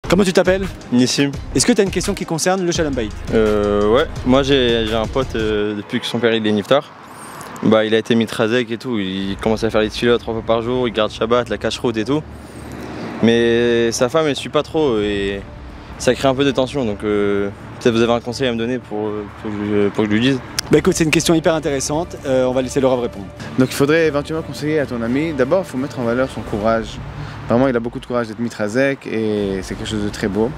Comment tu t'appelles? Nissim. Est-ce que tu as une question qui concerne le Shalom Bayit? Ouais, moi j'ai un pote depuis que son père il est niftar. Bah, il a été mitrazek et tout, il commence à faire les tfilotes 3 fois par jour, il garde Shabbat, la cache-route et tout. Mais sa femme elle suit pas trop et ça crée un peu de tension, donc peut-être vous avez un conseil à me donner pour que je lui dise. Bah écoute, c'est une question hyper intéressante, on va laisser le Rav répondre. Donc il faudrait éventuellement conseiller à ton ami, d'abord il faut mettre en valeur son courage. Vraiment il a beaucoup de courage d'être mitrazek et c'est quelque chose de très beau.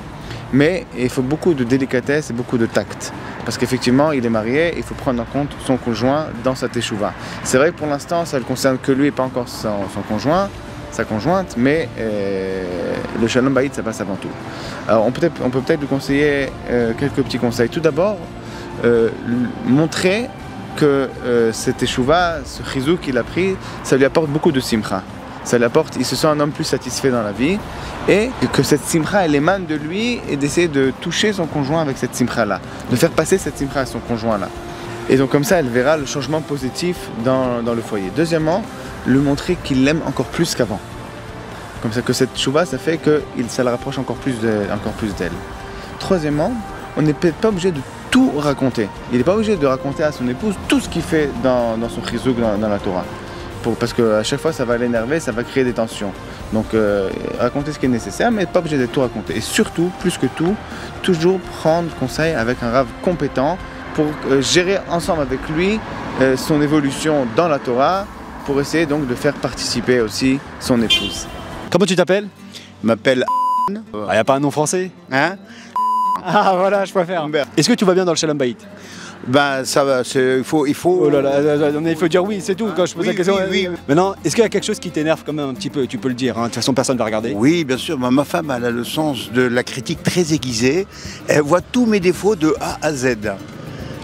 Mais il faut beaucoup de délicatesse et beaucoup de tact. Parce qu'effectivement, il est marié, il faut prendre en compte son conjoint dans sa teshuva. C'est vrai que pour l'instant, ça ne concerne que lui et pas encore son conjoint, sa conjointe, mais le Shalom Bayit, ça passe avant tout. Alors on peut peut-être lui conseiller quelques petits conseils. Tout d'abord, montrer que cette teshuva, ce chizuk qu'il a pris, ça lui apporte beaucoup de simcha. Ça l'apporte, il se sent un homme plus satisfait dans la vie et que cette simcha elle émane de lui et d'essayer de toucher son conjoint avec cette simcha là, de faire passer cette simcha à son conjoint là. Et donc comme ça elle verra le changement positif dans le foyer. Deuxièmement, lui montrer qu'il l'aime encore plus qu'avant. Comme ça que cette chouva ça fait que ça le rapproche encore plus d'elle. Troisièmement, on n'est peut-être pas obligé de tout raconter. Il n'est pas obligé de raconter à son épouse tout ce qu'il fait dans son chizuk dans la Torah. Parce qu'à chaque fois ça va l'énerver, ça va créer des tensions. Donc raconter ce qui est nécessaire, mais pas obligé de tout raconter. Et surtout, plus que tout, toujours prendre conseil avec un Rav compétent pour gérer ensemble avec lui son évolution dans la Torah, pour essayer donc de faire participer aussi son épouse. Comment tu t'appelles? Je m'appelle Ah, y a pas un nom français? hein? Ah voilà, je préfère. Est-ce que tu vas bien dans le Shalom Bayit? Ben ça va, il faut. Oh là là, il faut dire oui, c'est tout quand je pose la question. Oui. Maintenant, est-ce qu'il y a quelque chose qui t'énerve quand même un petit peu? Tu peux le dire, hein. De toute façon personne ne va regarder. Oui, bien sûr, ma femme elle a le sens de la critique très aiguisée. Elle voit tous mes défauts de A à Z.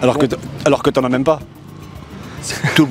Alors que t'en as même pas. Tout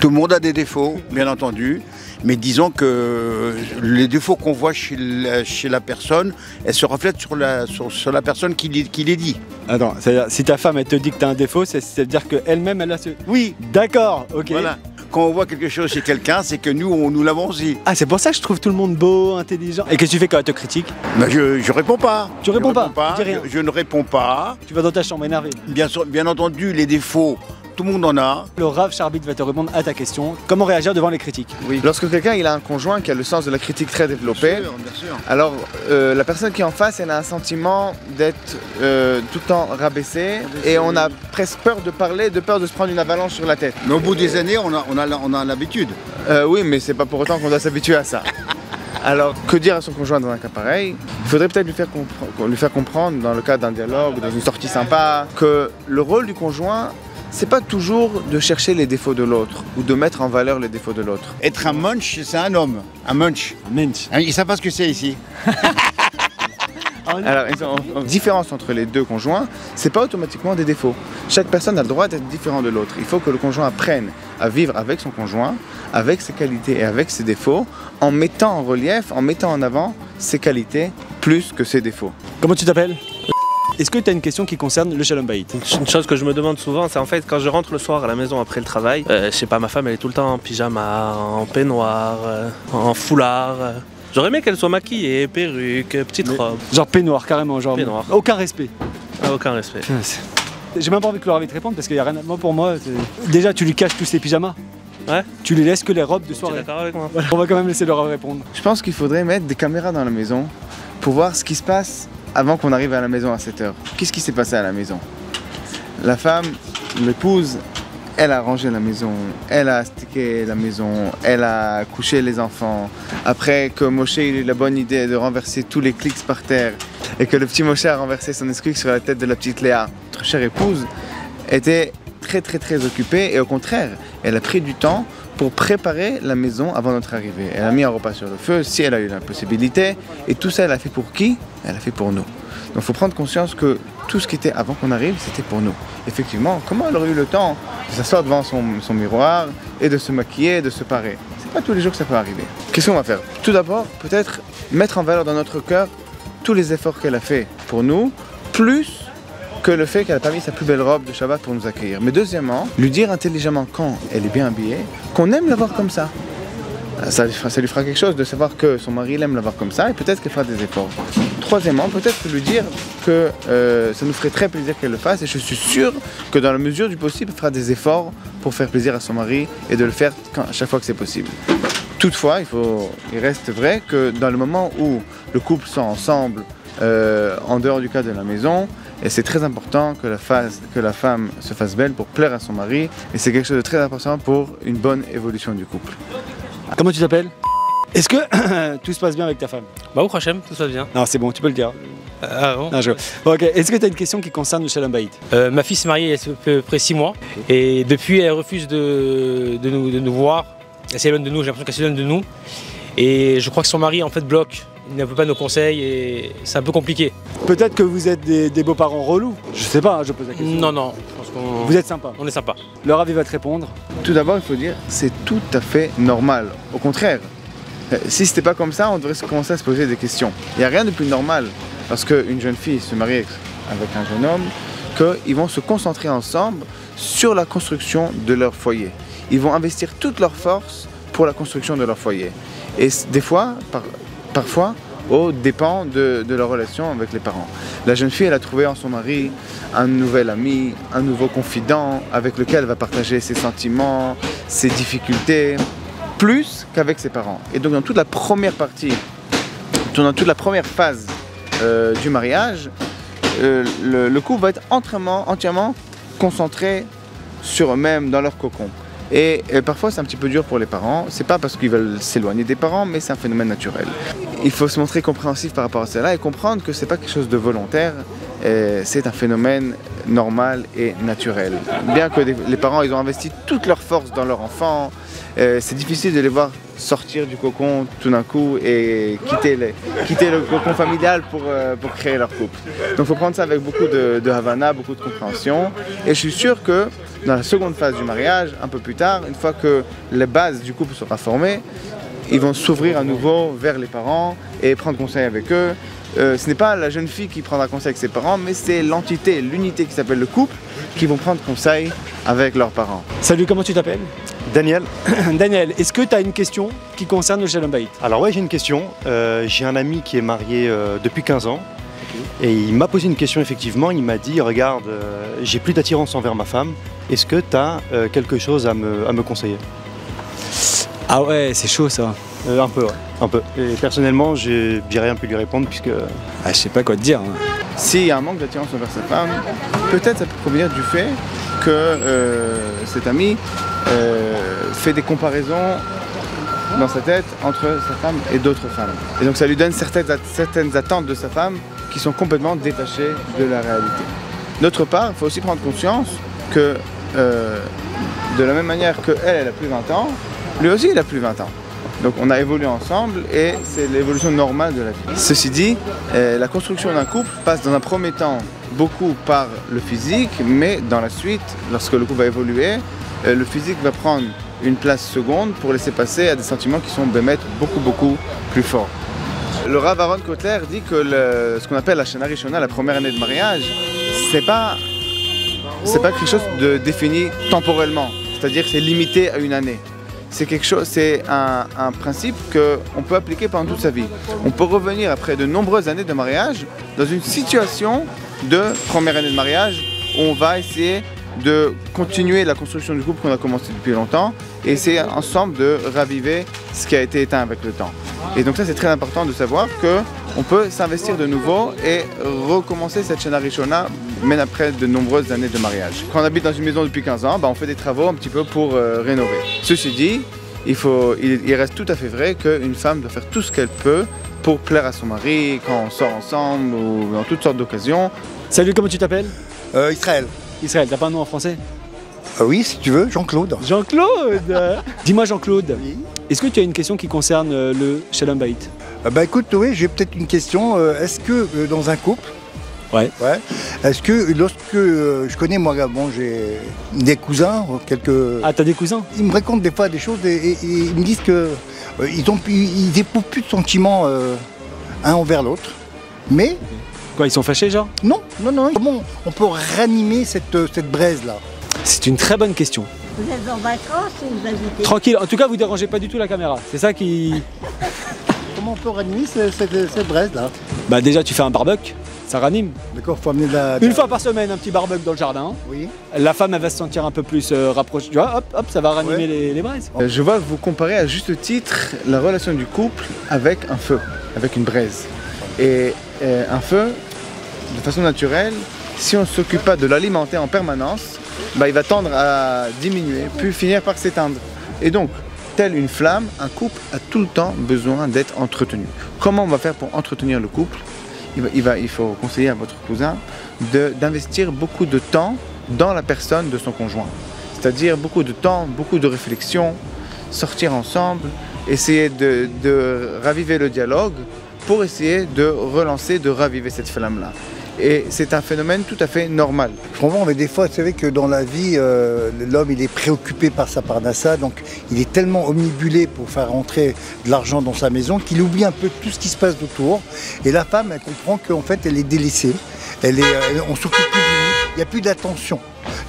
le monde a des défauts, bien entendu. Mais disons que les défauts qu'on voit chez la personne, elles se reflètent sur la personne qui les dit. Attends, c'est-à-dire, si ta femme elle te dit que t'as un défaut, c'est-à-dire qu'elle-même elle a ce... Oui. D'accord, ok. Voilà. Quand on voit quelque chose chez quelqu'un, c'est que nous l'avons aussi. Ah, c'est pour ça que je trouve tout le monde beau, intelligent. Et qu'est-ce que tu fais quand elle te critique? Mais je réponds pas. Tu réponds pas, tu dis rien. Je ne réponds pas. Tu vas dans ta chambre énervé. Bien entendu, les défauts, tout le monde en a. Le Rav Sharbit va te répondre à ta question. Comment réagir devant les critiques? Oui. Lorsque quelqu'un il a un conjoint qui a le sens de la critique très développé, Bien sûr. alors la personne qui est en face elle a un sentiment d'être tout le temps rabaissée et on a presque peur de parler, de peur de se prendre une avalanche sur la tête. Mais au bout des années, on a l'habitude. Oui, mais c'est pas pour autant qu'on doit s'habituer à ça. Alors, que dire à son conjoint dans un cas pareil? Il faudrait peut-être lui faire comprendre, dans le cadre d'un dialogue, dans une sortie sympa, que le rôle du conjoint, c'est pas toujours de chercher les défauts de l'autre ou de mettre en valeur les défauts de l'autre. Être un munch, c'est un homme. Un munch. Mensch. Ils savent pas ce que c'est ici. Alors, la différence entre les deux conjoints, c'est pas automatiquement des défauts. Chaque personne a le droit d'être différent de l'autre. Il faut que le conjoint apprenne à vivre avec son conjoint, avec ses qualités et avec ses défauts, en mettant en relief, en mettant en avant ses qualités plus que ses défauts. Comment tu t'appelles? Est-ce que tu as une question qui concerne le Shalom Bayit? Une chose que je me demande souvent, c'est en fait quand je rentre le soir à la maison après le travail, je sais pas, ma femme elle est tout le temps en pyjama, en peignoir, en foulard. J'aurais aimé qu'elle soit maquillée, perruque, petite robe. Genre peignoir, carrément, genre Peignoir. aucun respect. Aucun respect. J'ai même pas envie que le Rav te réponde parce qu'il y a rien à... Moi pour moi, déjà tu lui caches tous ses pyjamas. Ouais. Tu lui laisses que les robes de Tu es soirée. d'accord avec moi? Voilà. On va quand même laisser le Rav répondre. Je pense qu'il faudrait mettre des caméras dans la maison pour voir ce qui se passe avant qu'on arrive à la maison à 7h. Qu'est-ce qui s'est passé à la maison? La femme, l'épouse, elle a rangé la maison, elle a stické la maison, elle a couché les enfants. Après que Moshe il a eu la bonne idée de renverser tous les clics par terre et que le petit Moshe a renversé son esquique sur la tête de la petite Léa, notre chère épouse était très occupée et au contraire, elle a pris du temps pour préparer la maison avant notre arrivée. Elle a mis un repas sur le feu, si elle a eu la possibilité, et tout ça elle a fait pour qui? Elle a fait pour nous. Donc il faut prendre conscience que tout ce qui était avant qu'on arrive, c'était pour nous. Effectivement, comment elle aurait eu le temps de s'asseoir devant son miroir et de se maquiller, de se parer? C'est pas tous les jours que ça peut arriver. Qu'est-ce qu'on va faire? Tout d'abord, peut-être mettre en valeur dans notre cœur tous les efforts qu'elle a fait pour nous, plus que le fait qu'elle a pas mis sa plus belle robe de Shabbat pour nous accueillir. Mais deuxièmement, lui dire intelligemment quand elle est bien habillée, qu'on aime la voir comme ça. Ça lui fera quelque chose de savoir que son mari l'aime l'avoir comme ça et peut-être qu'elle fera des efforts. Troisièmement, peut-être lui dire que ça nous ferait très plaisir qu'elle le fasse et je suis sûr que dans la mesure du possible, elle fera des efforts pour faire plaisir à son mari et de le faire à chaque fois que c'est possible. Toutefois, il reste vrai que dans le moment où le couple sont ensemble, en dehors du cadre de la maison, et c'est très important que la femme se fasse belle pour plaire à son mari et c'est quelque chose de très important pour une bonne évolution du couple. Comment tu t'appelles? Est-ce que tout se passe bien avec ta femme? Baruch Hashem, tout se passe bien. Non, c'est bon, tu peux le dire. Ah bon? Non, Bon, ok. Est-ce que tu as une question qui concerne le Shalom Bayit? Ma fille s'est mariée il y a à peu près 6 mois et depuis elle refuse de nous voir. Elle s'éloigne de nous, j'ai l'impression qu'elle s'éloigne de nous. Et je crois que son mari en fait bloque, il n'écoute pas nos conseils et c'est un peu compliqué. Peut-être que vous êtes des beaux-parents relous. Je sais pas, je pose la question. Non, non, je pense qu'on... Vous êtes sympa. On est sympa. Le Rav il va te répondre. Tout d'abord, il faut dire c'est tout à fait normal. Au contraire, si c'était pas comme ça, on devrait commencer à se poser des questions. Il n'y a rien de plus normal parce qu'une jeune fille se marie avec un jeune homme, qu'ils vont se concentrer ensemble sur la construction de leur foyer. Ils vont investir toutes leurs forces pour la construction de leur foyer. Et des fois, parfois, au dépend de leur relation avec les parents. La jeune fille, elle a trouvé en son mari un nouvel ami, un nouveau confident avec lequel elle va partager ses sentiments, ses difficultés, plus qu'avec ses parents. Et donc dans toute la première partie, dans toute la première phase du mariage, le couple va être entièrement concentré sur eux-mêmes, dans leur cocon. Et parfois c'est un petit peu dur pour les parents, c'est pas parce qu'ils veulent s'éloigner des parents, mais c'est un phénomène naturel. Il faut se montrer compréhensif par rapport à cela et comprendre que c'est pas quelque chose de volontaire, c'est un phénomène normal et naturel. Bien que les parents ils ont investi toute leur force dans leur enfant, c'est difficile de les voir sortir du cocon tout d'un coup et quitter le cocon familial pour créer leur couple. Donc il faut prendre ça avec beaucoup de havana, beaucoup de compréhension. Et je suis sûr que dans la seconde phase du mariage, un peu plus tard, une fois que la base du couple sera formée, ils vont s'ouvrir à nouveau vers les parents et prendre conseil avec eux. Ce n'est pas la jeune fille qui prendra conseil avec ses parents, mais c'est l'entité, l'unité qui s'appelle le couple, qui vont prendre conseil avec leurs parents. Salut, comment tu t'appelles? Daniel. Daniel, est-ce que tu as une question qui concerne le Shalom Bayit? Alors ouais, j'ai une question. J'ai un ami qui est marié depuis 15 ans. Et il m'a posé une question effectivement, il m'a dit, regarde, j'ai plus d'attirance envers ma femme, est-ce que tu as quelque chose à me conseiller? Ah ouais, c'est chaud ça. Un peu, ouais, un peu. Et personnellement, j'ai rien pu lui répondre puisque... Ah, je sais pas quoi te dire. S'il y a un manque d'attirance envers sa femme, peut-être ça peut provenir du fait que cet ami fait des comparaisons dans sa tête entre sa femme et d'autres femmes. Et donc ça lui donne certaines attentes de sa femme qui sont complètement détachées de la réalité. D'autre part, il faut aussi prendre conscience que de la même manière qu'elle a plus 20 ans, lui aussi il a plus 20 ans. Donc on a évolué ensemble et c'est l'évolution normale de la vie. Ceci dit, la construction d'un couple passe dans un premier temps beaucoup par le physique, mais dans la suite, lorsque le couple va évoluer, le physique va prendre une place seconde pour laisser passer à des sentiments qui sont beaucoup plus forts. Le Rav Aaron Kotler dit que ce qu'on appelle la Shana Rishona, la première année de mariage, c'est pas quelque chose de défini temporellement, c'est-à-dire que c'est limité à une année. C'est un principe qu'on peut appliquer pendant toute sa vie. On peut revenir après de nombreuses années de mariage dans une situation de première année de mariage où on va essayer de continuer la construction du couple qu'on a commencé depuis longtemps et essayer ensemble de raviver ce qui a été éteint avec le temps. Et donc ça c'est très important de savoir qu'on peut s'investir de nouveau et recommencer cette Shana Rishona même après de nombreuses années de mariage. Quand on habite dans une maison depuis 15 ans, on fait des travaux un petit peu pour rénover. Ceci dit, il reste tout à fait vrai qu'une femme doit faire tout ce qu'elle peut pour plaire à son mari quand on sort ensemble ou dans toutes sortes d'occasions. Salut, comment tu t'appelles? Israël. Israël, t'as pas un nom en français? Oui, si tu veux, Jean-Claude. Jean-Claude. Dis-moi Jean-Claude, oui. Est-ce que tu as une question qui concerne le Shalom Bayit? Bah écoute, oui, j'ai peut-être une question. Est-ce que dans un couple, ouais. Est-ce que lorsque je connais moi, bon, j'ai des cousins, quelques... Ah, t'as des cousins? Ils me racontent des fois des choses et ils me disent que ils éprouvent plus de sentiments un envers l'autre, mais... Quoi, ils sont fâchés, genre? Non. Comment on peut ranimer cette braise-là? C'est une très bonne question. Vous êtes en vacances ou vous habitez? Tranquille, en tout cas vous dérangez pas du tout la caméra, c'est ça qui... Comment on peut ranimer cette braise là? Bah déjà tu fais un barbecue, ça ranime. D'accord, faut amener de la... Une fois par semaine, un petit barbecue dans le jardin. Oui. La femme elle va se sentir un peu plus rapprochée, tu vois, hop, hop, ça va ranimer les braises. Je vois que vous comparez à juste titre la relation du couple avec un feu, avec une braise. Et un feu, de façon naturelle, si on ne s'occupe pas de l'alimenter en permanence, bah, il va tendre à diminuer, puis finir par s'éteindre. Et donc, telle une flamme, un couple a tout le temps besoin d'être entretenu. Comment on va faire pour entretenir le couple? Il faut conseiller à votre cousin d'investir beaucoup de temps dans la personne de son conjoint. C'est-à-dire beaucoup de temps, beaucoup de réflexion, sortir ensemble, essayer de raviver le dialogue pour essayer de relancer, de raviver cette flamme-là. Et c'est un phénomène tout à fait normal. Je comprends, mais des fois, vous savez que dans la vie, l'homme, il est préoccupé par sa parnassa, donc il est tellement omnibulé pour faire rentrer de l'argent dans sa maison qu'il oublie un peu tout ce qui se passe autour. Et la femme, elle comprend qu'en fait, elle est délaissée. On s'occupe plus de lui, il n'y a plus d'attention.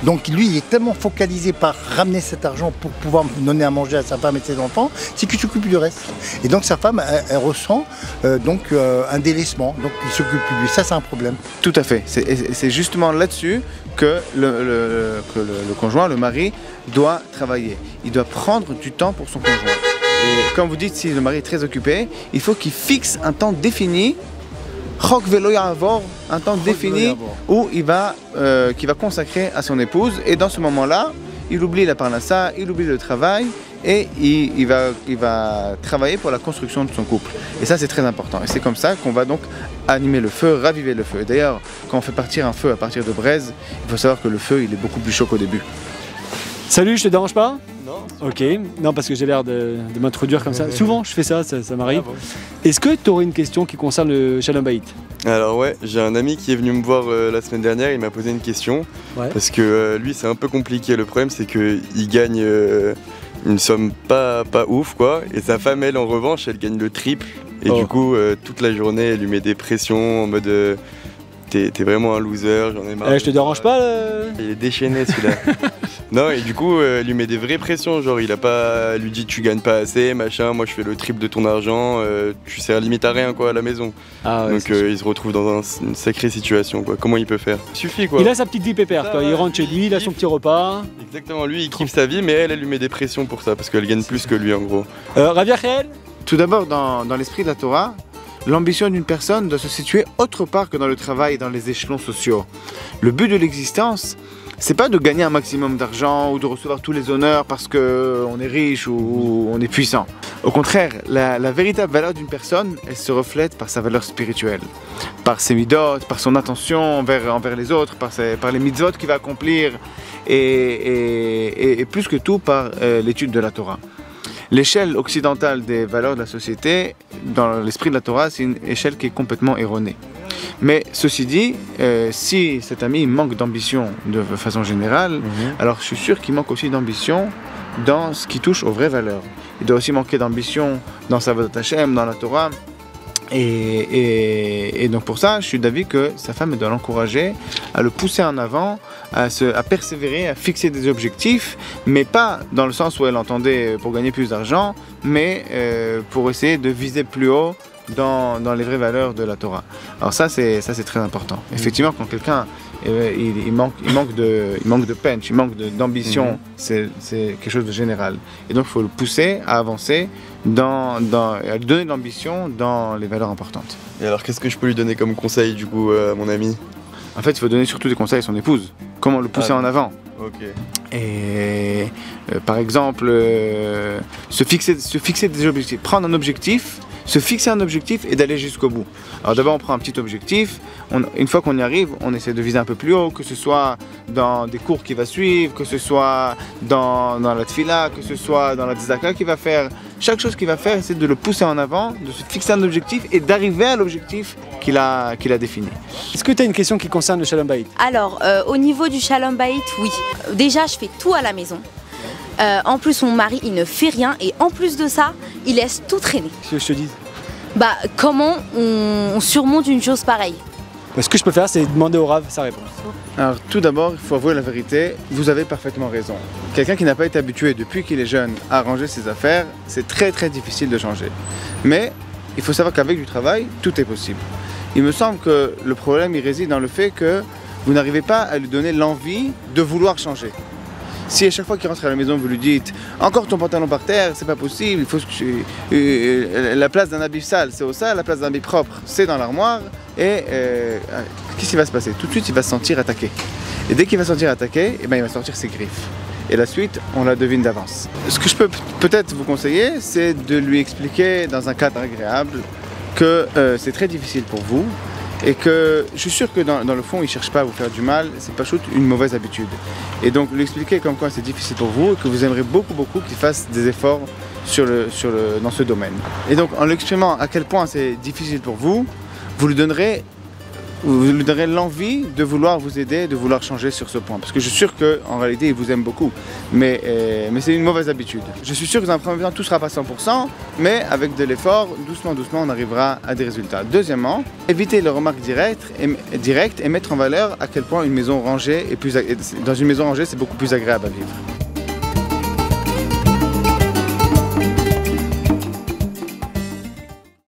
Donc lui, il est tellement focalisé par ramener cet argent pour pouvoir donner à manger à sa femme et ses enfants, c'est qu'il s'occupe du reste. Et donc sa femme, elle ressent un délaissement, donc il s'occupe plus de lui. Ça, c'est un problème. Tout à fait. C'est justement là-dessus que le conjoint, le mari, doit travailler. Il doit prendre du temps pour son conjoint. Et comme vous dites, si le mari est très occupé, il faut qu'il fixe un temps défini, un temps défini où qu'il va consacrer à son épouse. Et dans ce moment-là, il oublie la parnassa, il oublie le travail et il va travailler pour la construction de son couple. Et ça, c'est très important. Et c'est comme ça qu'on va donc animer le feu, raviver le feu. Et d'ailleurs, quand on fait partir un feu à partir de braise, il faut savoir que le feu, il est beaucoup plus chaud qu'au début. Salut, je te dérange pas? Non. Ok, non parce que j'ai l'air de m'introduire comme ça. Souvent je fais ça m'arrive. Ah bon. Est-ce que tu aurais une question qui concerne le Shalom Bayit? Alors ouais, j'ai un ami qui est venu me voir la semaine dernière, il m'a posé une question. Ouais. Parce que lui c'est un peu compliqué, le problème c'est qu'il gagne une somme pas ouf quoi. Et sa femme elle en revanche elle gagne le triple. Et du coup toute la journée elle lui met des pressions en mode... T'es vraiment un loser, j'en ai marre. Je te dérange pas Il est déchaîné celui-là. Non, et du coup, elle lui met des vraies pressions. Genre, elle lui dit tu gagnes pas assez, machin, moi je fais le triple de ton argent, tu sers limite à rien quoi à la maison. Ah ouais, donc il se retrouve dans une sacrée situation quoi. Comment il peut faire? Il suffit quoi. Il a sa petite vie pépère quoi. Il rentre chez lui, il a son petit repas. Exactement, lui il kiffe sa vie, mais elle lui met des pressions pour ça parce qu'elle gagne plus que lui en gros. Ravi Achiel? Tout d'abord, dans l'esprit de la Torah, l'ambition d'une personne doit se situer autre part que dans le travail et dans les échelons sociaux. Le but de l'existence, c'est pas de gagner un maximum d'argent ou de recevoir tous les honneurs parce qu'on est riche ou on est puissant. Au contraire, la véritable valeur d'une personne, elle se reflète par sa valeur spirituelle, par ses midot, par son attention envers les autres, par les mitzvot qu'il va accomplir et plus que tout par l'étude de la Torah. L'échelle occidentale des valeurs de la société, dans l'esprit de la Torah, c'est une échelle qui est complètement erronée. Mais ceci dit, si cet ami manque d'ambition de façon générale, alors je suis sûr qu'il manque aussi d'ambition dans ce qui touche aux vraies valeurs. Il doit aussi manquer d'ambition dans sa Avodat Hashem, dans la Torah. Et donc pour ça, je suis d'avis que sa femme doit l'encourager à le pousser en avant, à persévérer, à fixer des objectifs, mais pas dans le sens où elle entendait pour gagner plus d'argent, mais pour essayer de viser plus haut dans les vraies valeurs de la Torah. Alors ça c'est très important. Effectivement, quand quelqu'un il manque de punch, il manque d'ambition, c'est quelque chose de général. Et donc il faut le pousser à avancer, à lui donner de l'ambition dans les valeurs importantes. Et alors qu'est-ce que je peux lui donner comme conseil du coup à mon ami? En fait, il faut donner surtout des conseils à son épouse. Comment le pousser en avant. Ok. Et par exemple, se fixer des objectifs, prendre un objectif, se fixer un objectif et d'aller jusqu'au bout. Alors d'abord on prend un petit objectif, une fois qu'on y arrive, on essaie de viser un peu plus haut, que ce soit dans des cours qui va suivre, que ce soit dans la tfila, que ce soit dans la tzedaka qu'il va faire. Chaque chose qu'il va faire, c'est de le pousser en avant, de se fixer un objectif et d'arriver à l'objectif qu'il a défini. Est-ce que tu as une question qui concerne le Shalom Bayit? Alors, au niveau du Shalom Bayit, oui. Déjà, je fais tout à la maison. En plus, mon mari, il ne fait rien et en plus de ça, il laisse tout traîner. Qu'est-ce que je te dis? Bah, comment on surmonte une chose pareille? Ce que je peux faire, c'est demander au Rav sa réponse. Alors tout d'abord, il faut avouer la vérité, vous avez parfaitement raison. Quelqu'un qui n'a pas été habitué depuis qu'il est jeune à ranger ses affaires, c'est très difficile de changer. Mais il faut savoir qu'avec du travail, tout est possible. Il me semble que le problème il réside dans le fait que vous n'arrivez pas à lui donner l'envie de vouloir changer. Si à chaque fois qu'il rentre à la maison, vous lui dites « Encore ton pantalon par terre, c'est pas possible, il faut que la place d'un habit sale, c'est au sale, la place d'un habit propre, c'est dans l'armoire. » Et qu'est-ce qui va se passer? Tout de suite, il va se sentir attaqué. Et dès qu'il va se sentir attaqué, il va sortir ses griffes. Et la suite, on la devine d'avance. Ce que je peux peut-être vous conseiller, c'est de lui expliquer dans un cadre agréable que c'est très difficile pour vous, et que je suis sûr que dans le fond, il ne cherche pas à vous faire du mal, c'est pas juste une mauvaise habitude. Et donc lui expliquer comme quoi c'est difficile pour vous et que vous aimeriez beaucoup qu'il fasse des efforts dans ce domaine. Et donc en lui exprimant à quel point c'est difficile pour vous, vous lui donnerez l'envie de vouloir vous aider, de vouloir changer sur ce point. Parce que je suis sûr qu'en réalité, il vous aime beaucoup. Mais c'est une mauvaise habitude. Je suis sûr que dans un premier temps, tout ne sera pas 100%, mais avec de l'effort, doucement, on arrivera à des résultats. Deuxièmement, éviter les remarques directes et mettre en valeur à quel point une maison rangée dans une maison rangée, c'est beaucoup plus agréable à vivre.